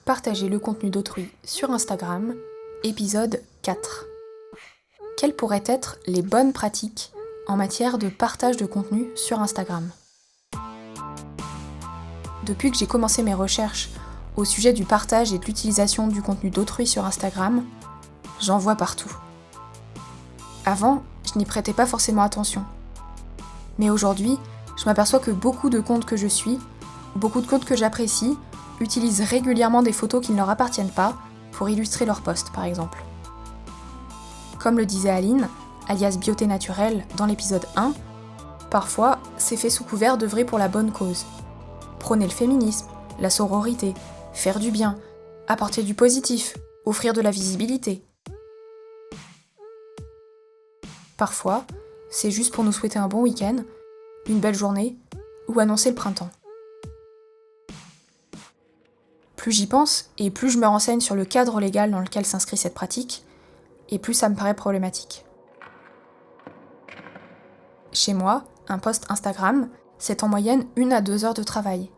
Partager le contenu d'autrui sur Instagram, épisode 4. Quelles pourraient être les bonnes pratiques en matière de partage de contenu sur Instagram ? Depuis que j'ai commencé mes recherches au sujet du partage et de l'utilisation du contenu d'autrui sur Instagram, j'en vois partout. Avant, je n'y prêtais pas forcément attention. Mais aujourd'hui, je m'aperçois que beaucoup de comptes que je suis, beaucoup de comptes que j'apprécie, utilisent régulièrement des photos qui ne leur appartiennent pas pour illustrer leurs posts, par exemple. Comme le disait Aline, alias Beauté Naturelle, dans l'épisode 1, parfois, c'est fait sous couvert d'œuvrer pour la bonne cause. Prôner le féminisme, la sororité, faire du bien, apporter du positif, offrir de la visibilité. Parfois, c'est juste pour nous souhaiter un bon week-end, une belle journée ou annoncer le printemps. Plus j'y pense et plus je me renseigne sur le cadre légal dans lequel s'inscrit cette pratique, et plus ça me paraît problématique. Chez moi, un post Instagram, c'est en moyenne 1 à 2 heures de travail.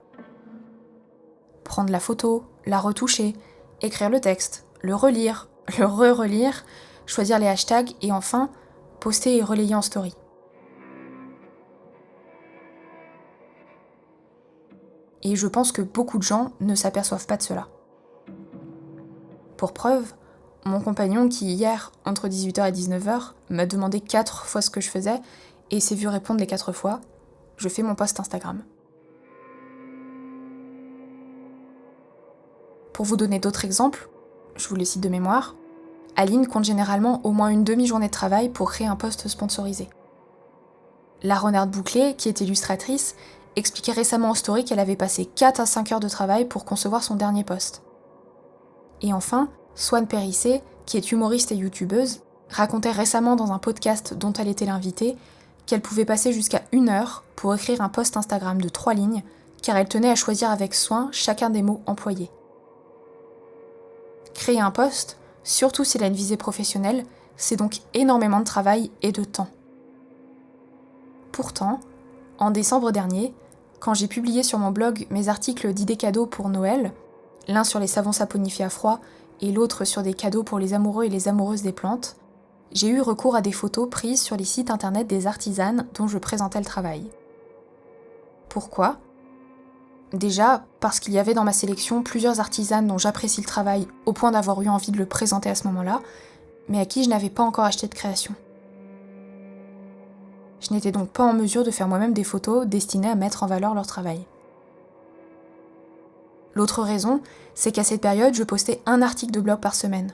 Prendre la photo, la retoucher, écrire le texte, le relire, le re-relire, choisir les hashtags et enfin, poster et relayer en story. Et je pense que beaucoup de gens ne s'aperçoivent pas de cela. Pour preuve, mon compagnon qui hier, entre 18h et 19h, m'a demandé 4 fois ce que je faisais et s'est vu répondre les 4 fois « Je fais mon post Instagram ». Pour vous donner d'autres exemples, je vous les cite de mémoire, Aline compte généralement au moins une demi-journée de travail pour créer un post sponsorisé. La Renarde Bouclé, qui est illustratrice, expliquait récemment en story qu'elle avait passé 4 à 5 heures de travail pour concevoir son dernier post. Et enfin, Swan Périssé, qui est humoriste et youtubeuse, racontait récemment dans un podcast dont elle était l'invitée qu'elle pouvait passer jusqu'à 1 heure pour écrire un post Instagram de 3 lignes, car elle tenait à choisir avec soin chacun des mots employés. Créer un post, surtout s'il a une visée professionnelle, c'est donc énormément de travail et de temps. Pourtant, en décembre dernier, quand j'ai publié sur mon blog mes articles d'idées cadeaux pour Noël, l'un sur les savons saponifiés à froid et l'autre sur des cadeaux pour les amoureux et les amoureuses des plantes, j'ai eu recours à des photos prises sur les sites internet des artisanes dont je présentais le travail. Pourquoi ? Déjà, parce qu'il y avait dans ma sélection plusieurs artisanes dont j'apprécie le travail au point d'avoir eu envie de le présenter à ce moment-là, mais à qui je n'avais pas encore acheté de création. Je n'étais donc pas en mesure de faire moi-même des photos destinées à mettre en valeur leur travail. L'autre raison, c'est qu'à cette période, je postais 1 article de blog par semaine.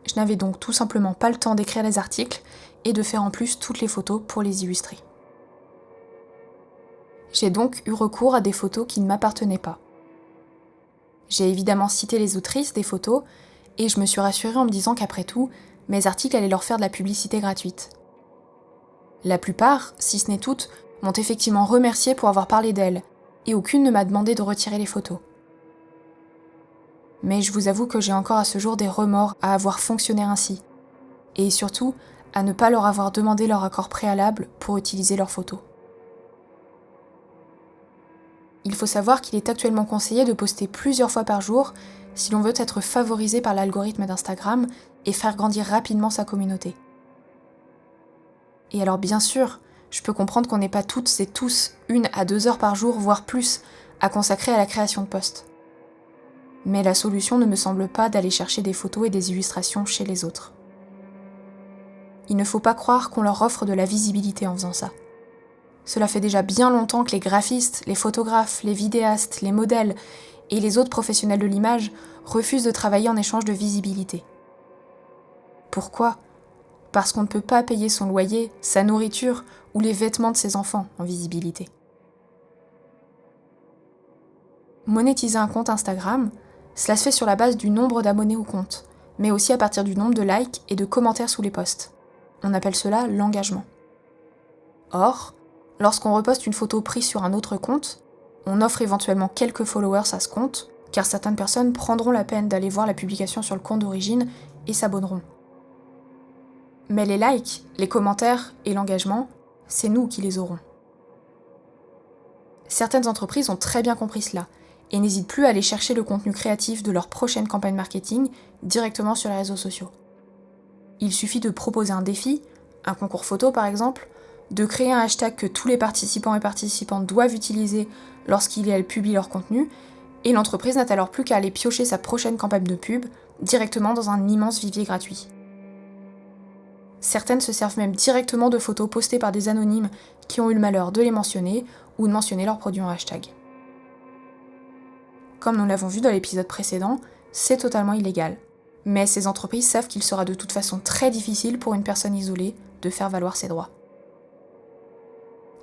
Je n'avais donc tout simplement pas le temps d'écrire les articles et de faire en plus toutes les photos pour les illustrer. J'ai donc eu recours à des photos qui ne m'appartenaient pas. J'ai évidemment cité les autrices des photos et je me suis rassurée en me disant qu'après tout, mes articles allaient leur faire de la publicité gratuite. La plupart, si ce n'est toutes, m'ont effectivement remerciée pour avoir parlé d'elles, et aucune ne m'a demandé de retirer les photos. Mais je vous avoue que j'ai encore à ce jour des remords à avoir fonctionné ainsi, et surtout à ne pas leur avoir demandé leur accord préalable pour utiliser leurs photos. Il faut savoir qu'il est actuellement conseillé de poster plusieurs fois par jour si l'on veut être favorisé par l'algorithme d'Instagram et faire grandir rapidement sa communauté. Et alors bien sûr, je peux comprendre qu'on n'ait pas toutes et tous 1 à 2 heures par jour, voire plus, à consacrer à la création de posts. Mais la solution ne me semble pas d'aller chercher des photos et des illustrations chez les autres. Il ne faut pas croire qu'on leur offre de la visibilité en faisant ça. Cela fait déjà bien longtemps que les graphistes, les photographes, les vidéastes, les modèles et les autres professionnels de l'image refusent de travailler en échange de visibilité. Pourquoi ? Parce qu'on ne peut pas payer son loyer, sa nourriture ou les vêtements de ses enfants en visibilité. Monétiser un compte Instagram, cela se fait sur la base du nombre d'abonnés au compte, mais aussi à partir du nombre de likes et de commentaires sous les posts. On appelle cela l'engagement. Or, lorsqu'on reposte une photo prise sur un autre compte, on offre éventuellement quelques followers à ce compte, car certaines personnes prendront la peine d'aller voir la publication sur le compte d'origine et s'abonneront. Mais les likes, les commentaires et l'engagement, c'est nous qui les aurons. Certaines entreprises ont très bien compris cela et n'hésitent plus à aller chercher le contenu créatif de leur prochaine campagne marketing directement sur les réseaux sociaux. Il suffit de proposer un défi, un concours photo par exemple, de créer un hashtag que tous les participants et participantes doivent utiliser lorsqu'ils et elles publient leur contenu, et l'entreprise n'a alors plus qu'à aller piocher sa prochaine campagne de pub directement dans un immense vivier gratuit. Certaines se servent même directement de photos postées par des anonymes qui ont eu le malheur de les mentionner ou de mentionner leurs produits en hashtag. Comme nous l'avons vu dans l'épisode précédent, c'est totalement illégal. Mais ces entreprises savent qu'il sera de toute façon très difficile pour une personne isolée de faire valoir ses droits.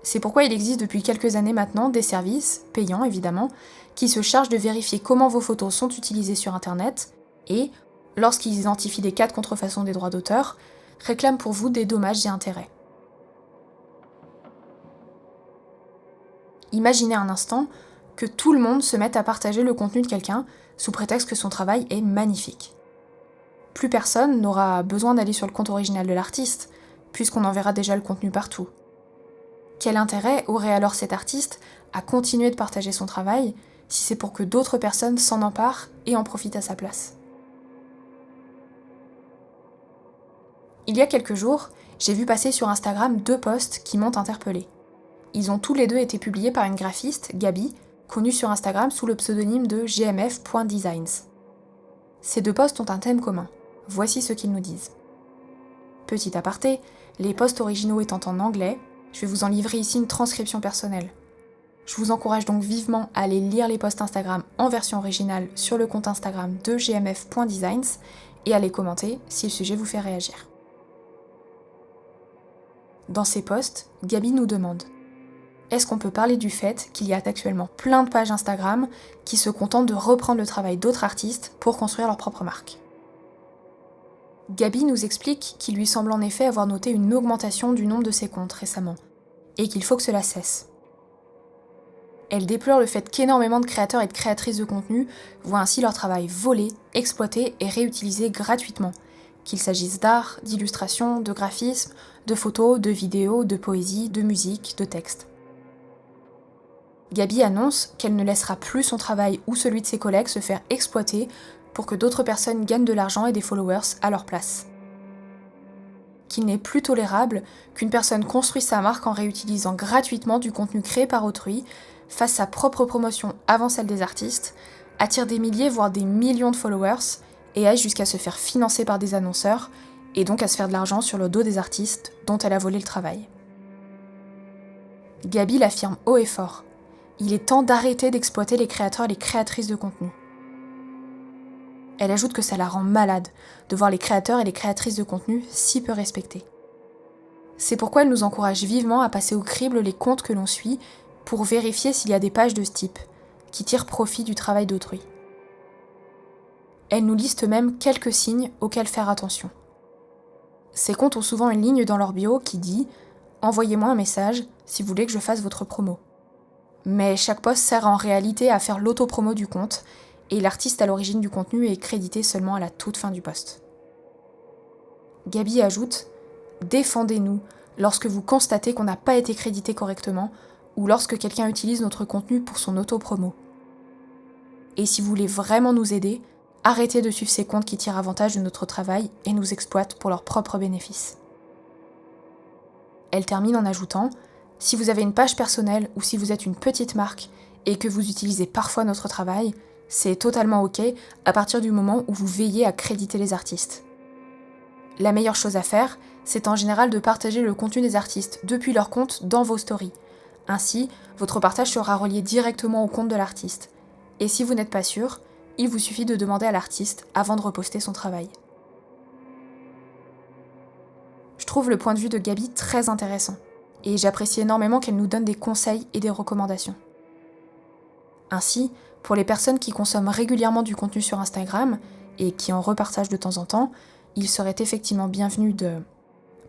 C'est pourquoi il existe depuis quelques années maintenant des services, payants évidemment, qui se chargent de vérifier comment vos photos sont utilisées sur Internet et, lorsqu'ils identifient des cas de contrefaçon des droits d'auteur, réclament pour vous des dommages et intérêts. Imaginez un instant que tout le monde se mette à partager le contenu de quelqu'un sous prétexte que son travail est magnifique. Plus personne n'aura besoin d'aller sur le compte original de l'artiste, puisqu'on enverra déjà le contenu partout. Quel intérêt aurait alors cet artiste à continuer de partager son travail si c'est pour que d'autres personnes s'en emparent et en profitent à sa place? Il y a quelques jours, j'ai vu passer sur Instagram 2 posts qui m'ont interpellée. Ils ont tous les deux été publiés par une graphiste, Gabi, connue sur Instagram sous le pseudonyme de gmf.designs. Ces 2 posts ont un thème commun. Voici ce qu'ils nous disent. Petit aparté, les posts originaux étant en anglais, je vais vous en livrer ici une transcription personnelle. Je vous encourage donc vivement à aller lire les posts Instagram en version originale sur le compte Instagram de gmf.designs et à les commenter si le sujet vous fait réagir. Dans ces posts, Gabi nous demande: est-ce qu'on peut parler du fait qu'il y a actuellement plein de pages Instagram qui se contentent de reprendre le travail d'autres artistes pour construire leur propre marque? Gabi nous explique qu'il lui semble en effet avoir noté une augmentation du nombre de ses comptes récemment, et qu'il faut que cela cesse. Elle déplore le fait qu'énormément de créateurs et de créatrices de contenu voient ainsi leur travail volé, exploité et réutilisé gratuitement, qu'il s'agisse d'art, d'illustration, de graphisme, de photos, de vidéos, de poésie, de musique, de texte. Gabi annonce qu'elle ne laissera plus son travail ou celui de ses collègues se faire exploiter pour que d'autres personnes gagnent de l'argent et des followers à leur place. Qu'il n'est plus tolérable qu'une personne construise sa marque en réutilisant gratuitement du contenu créé par autrui, fasse sa propre promotion avant celle des artistes, attire des milliers voire des millions de followers et aille jusqu'à se faire financer par des annonceurs et donc à se faire de l'argent sur le dos des artistes dont elle a volé le travail. Gabi l'affirme haut et fort. Il est temps d'arrêter d'exploiter les créateurs et les créatrices de contenu. Elle ajoute que ça la rend malade de voir les créateurs et les créatrices de contenu si peu respectés. C'est pourquoi elle nous encourage vivement à passer au crible les comptes que l'on suit pour vérifier s'il y a des pages de ce type, qui tirent profit du travail d'autrui. Elle nous liste même quelques signes auxquels faire attention. Ces comptes ont souvent une ligne dans leur bio qui dit « Envoyez-moi un message si vous voulez que je fasse votre promo ». Mais chaque post sert en réalité à faire l'auto-promo du compte, et l'artiste à l'origine du contenu est crédité seulement à la toute fin du post. Gabi ajoute « Défendez-nous lorsque vous constatez qu'on n'a pas été crédité correctement ou lorsque quelqu'un utilise notre contenu pour son auto-promo. Et si vous voulez vraiment nous aider, arrêtez de suivre ces comptes qui tirent avantage de notre travail et nous exploitent pour leurs propres bénéfices. » Elle termine en ajoutant « Si vous avez une page personnelle ou si vous êtes une petite marque et que vous utilisez parfois notre travail, c'est totalement ok à partir du moment où vous veillez à créditer les artistes. La meilleure chose à faire, c'est en général de partager le contenu des artistes depuis leur compte dans vos stories. Ainsi, votre partage sera relié directement au compte de l'artiste. Et si vous n'êtes pas sûr, il vous suffit de demander à l'artiste avant de reposter son travail. Je trouve le point de vue de Gabi très intéressant, et j'apprécie énormément qu'elle nous donne des conseils et des recommandations. Ainsi, pour les personnes qui consomment régulièrement du contenu sur Instagram et qui en repartagent de temps en temps, il serait effectivement bienvenu de,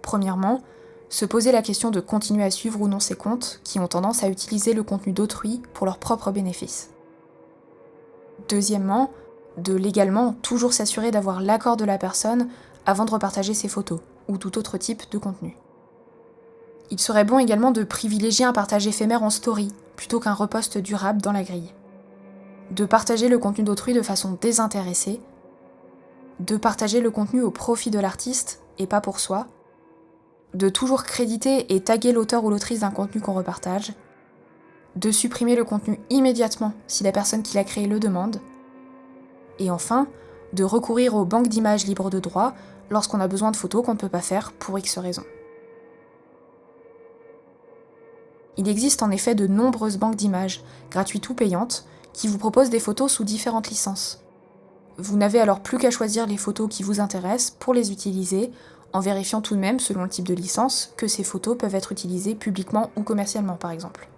premièrement, se poser la question de continuer à suivre ou non ces comptes qui ont tendance à utiliser le contenu d'autrui pour leurs propres bénéfices. Deuxièmement, de légalement toujours s'assurer d'avoir l'accord de la personne avant de repartager ses photos ou tout autre type de contenu. Il serait bon également de privilégier un partage éphémère en story plutôt qu'un repost durable dans la grille. de partager le contenu d'autrui de façon désintéressée, de partager le contenu au profit de l'artiste et pas pour soi, de toujours créditer et taguer l'auteur ou l'autrice d'un contenu qu'on repartage, de supprimer le contenu immédiatement si la personne qui l'a créé le demande, et enfin, de recourir aux banques d'images libres de droit lorsqu'on a besoin de photos qu'on ne peut pas faire pour X raisons. Il existe en effet de nombreuses banques d'images, gratuites ou payantes, qui vous proposent des photos sous différentes licences. Vous n'avez alors plus qu'à choisir les photos qui vous intéressent pour les utiliser, en vérifiant tout de même, selon le type de licence, que ces photos peuvent être utilisées publiquement ou commercialement par exemple.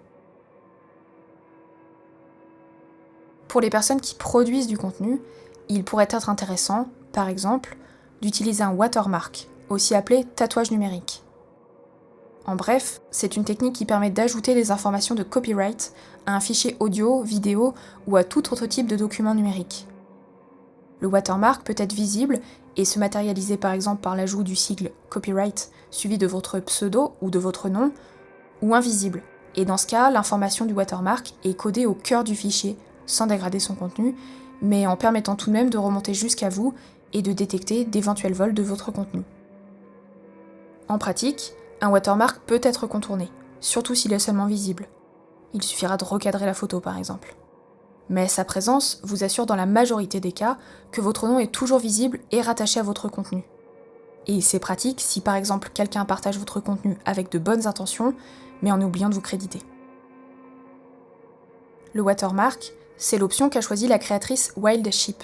Pour les personnes qui produisent du contenu, il pourrait être intéressant, par exemple, d'utiliser un watermark, aussi appelé tatouage numérique. En bref, c'est une technique qui permet d'ajouter des informations de copyright à un fichier audio, vidéo ou à tout autre type de document numérique. Le watermark peut être visible et se matérialiser par exemple par l'ajout du sigle copyright suivi de votre pseudo ou de votre nom, ou invisible. Et dans ce cas, l'information du watermark est codée au cœur du fichier, sans dégrader son contenu, mais en permettant tout de même de remonter jusqu'à vous et de détecter d'éventuels vols de votre contenu. En pratique, un watermark peut être contourné, surtout s'il est seulement visible. Il suffira de recadrer la photo par exemple. Mais sa présence vous assure dans la majorité des cas que votre nom est toujours visible et rattaché à votre contenu. Et c'est pratique si par exemple quelqu'un partage votre contenu avec de bonnes intentions, mais en oubliant de vous créditer. Le watermark, c'est l'option qu'a choisie la créatrice Wild Sheep,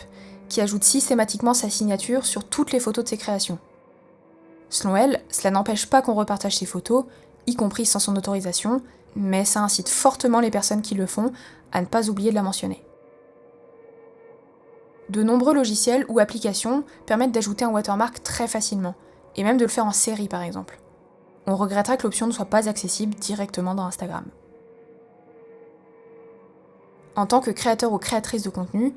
qui ajoute systématiquement sa signature sur toutes les photos de ses créations. Selon elle, cela n'empêche pas qu'on repartage ses photos, y compris sans son autorisation, mais ça incite fortement les personnes qui le font à ne pas oublier de la mentionner. De nombreux logiciels ou applications permettent d'ajouter un watermark très facilement, et même de le faire en série par exemple. On regrettera que l'option ne soit pas accessible directement dans Instagram. En tant que créateur ou créatrice de contenu,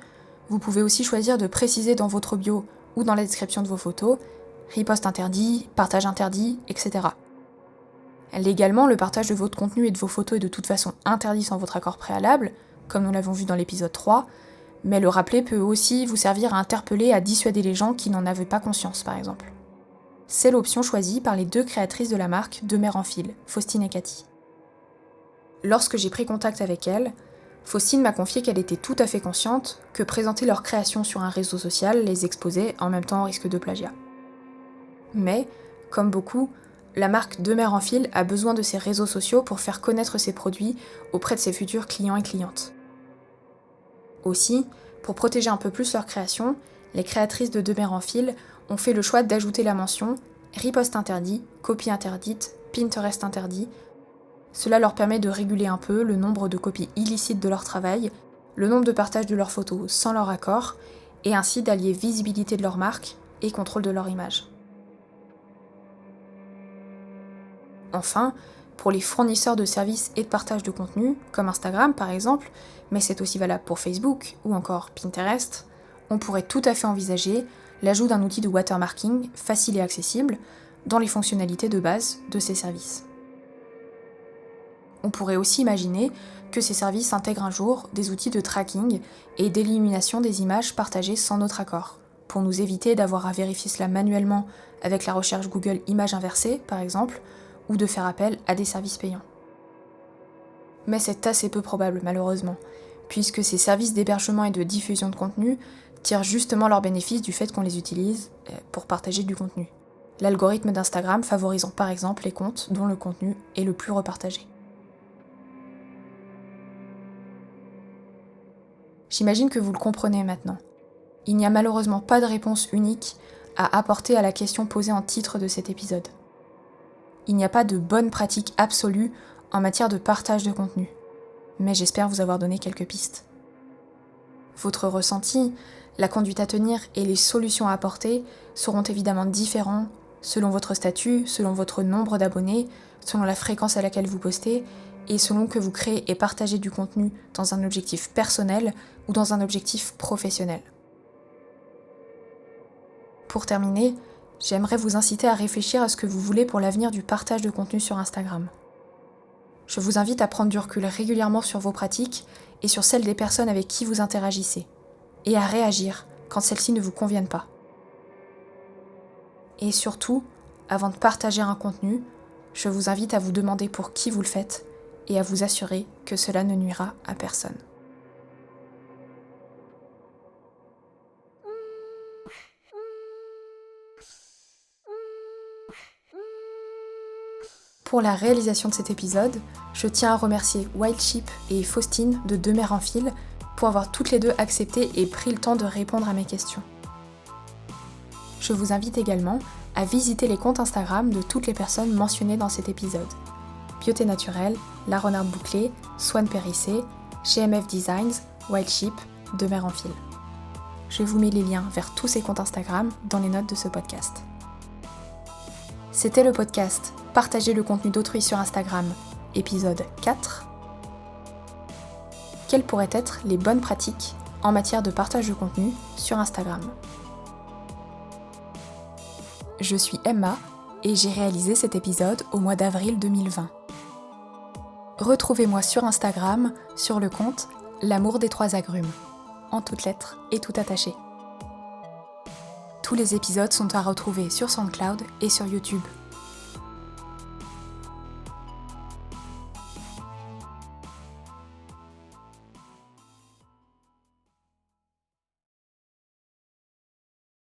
vous pouvez aussi choisir de préciser dans votre bio ou dans la description de vos photos riposte interdit, partage interdit, etc. Légalement, le partage de votre contenu et de vos photos est de toute façon interdit sans votre accord préalable, comme nous l'avons vu dans l'épisode 3, mais le rappeler peut aussi vous servir à interpeller, à dissuader les gens qui n'en avaient pas conscience, par exemple. C'est l'option choisie par les deux créatrices de la marque De Mère en Fil, Faustine et Cathy. Lorsque j'ai pris contact avec elles, Faustine m'a confié qu'elle était tout à fait consciente que présenter leur création sur un réseau social les exposait en même temps au risque de plagiat. Mais, comme beaucoup, la marque De Mère en Fil a besoin de ses réseaux sociaux pour faire connaître ses produits auprès de ses futurs clients et clientes. Aussi, pour protéger un peu plus leur création, les créatrices de De Mère en Fil ont fait le choix d'ajouter la mention riposte interdit, copie interdite, Pinterest interdit. Cela leur permet de réguler un peu le nombre de copies illicites de leur travail, le nombre de partages de leurs photos sans leur accord, et ainsi d'allier visibilité de leur marque et contrôle de leur image. Enfin, pour les fournisseurs de services et de partage de contenu, comme Instagram par exemple, mais c'est aussi valable pour Facebook ou encore Pinterest, on pourrait tout à fait envisager l'ajout d'un outil de watermarking facile et accessible dans les fonctionnalités de base de ces services. On pourrait aussi imaginer que ces services intègrent un jour des outils de tracking et d'élimination des images partagées sans notre accord, pour nous éviter d'avoir à vérifier cela manuellement avec la recherche Google Images inversées par exemple, ou de faire appel à des services payants. Mais c'est assez peu probable malheureusement, puisque ces services d'hébergement et de diffusion de contenu tirent justement leur bénéfice du fait qu'on les utilise pour partager du contenu. L'algorithme d'Instagram favorisant par exemple les comptes dont le contenu est le plus repartagé. J'imagine que vous le comprenez maintenant. Il n'y a malheureusement pas de réponse unique à apporter à la question posée en titre de cet épisode. Il n'y a pas de bonne pratique absolue en matière de partage de contenu, mais j'espère vous avoir donné quelques pistes. Votre ressenti, la conduite à tenir et les solutions à apporter seront évidemment différents selon votre statut, selon votre nombre d'abonnés, selon la fréquence à laquelle vous postez, et selon que vous créez et partagez du contenu dans un objectif personnel ou dans un objectif professionnel. Pour terminer, j'aimerais vous inciter à réfléchir à ce que vous voulez pour l'avenir du partage de contenu sur Instagram. Je vous invite à prendre du recul régulièrement sur vos pratiques et sur celles des personnes avec qui vous interagissez, et à réagir quand celles-ci ne vous conviennent pas. Et surtout, avant de partager un contenu, je vous invite à vous demander pour qui vous le faites et à vous assurer que cela ne nuira à personne. Pour la réalisation de cet épisode, je tiens à remercier Wildship et Faustine de Deux Mères en Fil pour avoir toutes les deux accepté et pris le temps de répondre à mes questions. Je vous invite également à visiter les comptes Instagram de toutes les personnes mentionnées dans cet épisode. Beauté Naturelle, La Renarde Bouclée, Swan Périssé, GMF Designs, Wildship, Deux Mères en Fil. Je vous mets les liens vers tous ces comptes Instagram dans les notes de ce podcast. C'était le podcast Partager le contenu d'autrui sur Instagram, épisode 4. Quelles pourraient être les bonnes pratiques en matière de partage de contenu sur Instagram ? Je suis Emma et j'ai réalisé cet épisode au mois d'avril 2020. Retrouvez-moi sur Instagram sur le compte L'amour des 3 agrumes, en toutes lettres et tout attaché. Tous les épisodes sont à retrouver sur SoundCloud et sur YouTube.